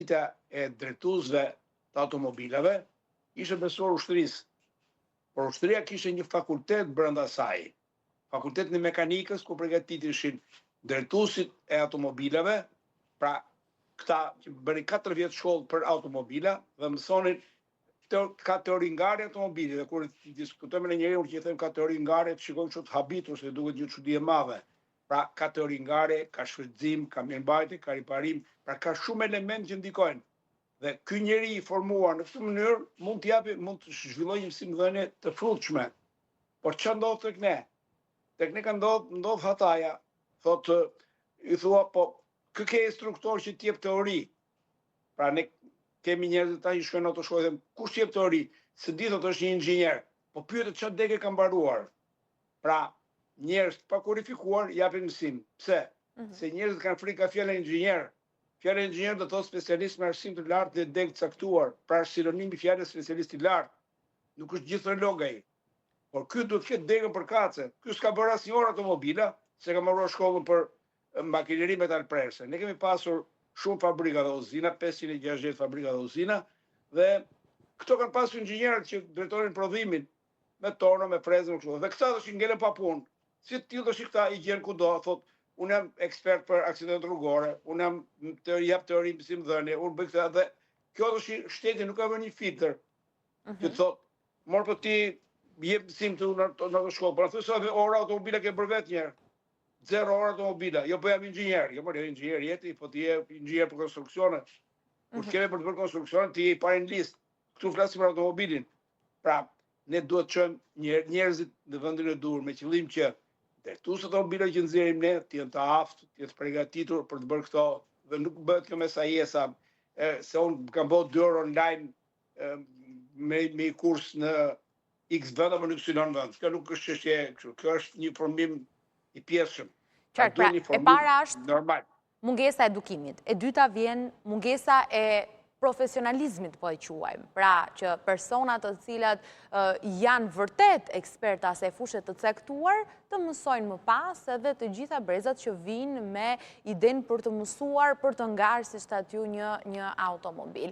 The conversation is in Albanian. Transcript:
drejta e drejtuesve të automobilave ishte besuar ushtrisë. Por ushtria kishte një fakultet brenda saj. Fakultetin e mekanikës ku përgatitishin drejtuesit e automobilave, pra këta që bënin 4 vjet shkollë për automobila dhe mësonin ka teori ngare automobili, dhe kur diskutojmë në njëri unë që i them ka teori ngare, të shikojmë që të habitur, se duket një çudi e madhe. Pra ka teori ngare, ka shfrytëzim, ka mirëmbajtje, ka riparim, pra ka shumë elementë që ndikojnë. Dhe ky njeri i formuar në këtë mënyrë mund të zhvillojë një mësimdhënie të frutshme. Por ç'a ndodh tek ne? Tek ne ka ndodh hataja. Thotë, i thua, po kë ke instruktor që t'jep teori. Pra ne kemi njerëz që tani shkojnë në autoshkollë dhe kush jep teori? Se di thotë është një inxhinier. Po pyetet ç'a dege ka mbaruar. Pra njerëz pa kualifikuar japin mësim. Pse? Se njerëzit kanë frikë ka fjala inxhinier. Fjala inxhinier do të thotë specialist me arsim të lartë dhe deg të caktuar. Pra është sinonim i fjalës specialist i lartë. Nuk është gjithrolog ai. Por ky duhet të ketë degën për kace. Ky s'ka bërë asnjë orë automobila, se ka marrë shkollën për makineri metalprerse. Ne kemi pasur shumë fabrika dhe uzina, 560 fabrika dhe uzina, dhe këto kanë pasur inxhinierët që drejtorin prodhimin, me torno, me frezë, me kështu. Dhe këta do që ngelen pa punë. Si të tillë do që këta i gjenë kudo, thotë, unë jam ekspert për aksidente rrugore, unë jap teori mësimdhënie, unë bëj këtë dhe kjo do që shteti nuk ka vënë një filtr. Që thotë, mor po ti jep mësim të në ato shkollë, por aty sa ora automobila ke bërë vetë një herë. 0 orë automobila. Jo, po jam inxhinier. Jo, po jo inxhinier jeti, po ti je inxhinier për konstruksione. Kur të kemi për të bërë konstruksione, ti je i parë në listë. Këtu flasim për automobilin. Pra, ne duhet të çojmë njerëzit në vendin e dur me qëllim që drejtuesët e automobilave që nxjerrim ne të jenë të aftë, të jenë të përgatitur për të bërë këto, dhe nuk bëhet kjo me sajesa, se unë kam bërë 2 orë online me kurs në X vend apo nuk synon vend. Kjo nuk është çështje kështu. Kjo është një formim i pjesshëm. Qartë, pra, e para është normal. Mungesa e edukimit. E dyta vjen mungesa e profesionalizmit, po e quajmë. Pra, që personat të cilat janë vërtet eksperta se fushet të caktuar, të mësojnë më pas edhe të gjitha brezat që vinë me idenë për të mësuar, për të ngarë si shtatju një automobil.